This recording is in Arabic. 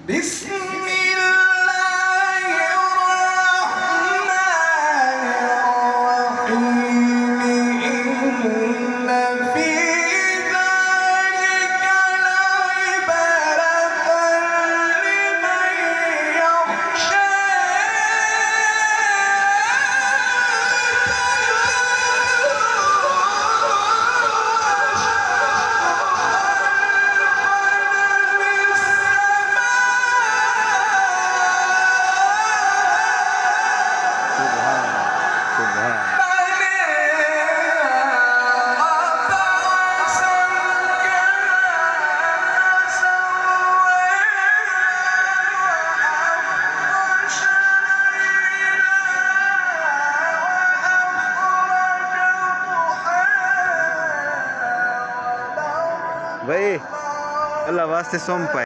بسم الله الرحمن الرحيم إن في ذلك لعبرة لمن يخشى भाई अल्लाह वास्ते सोम पाए।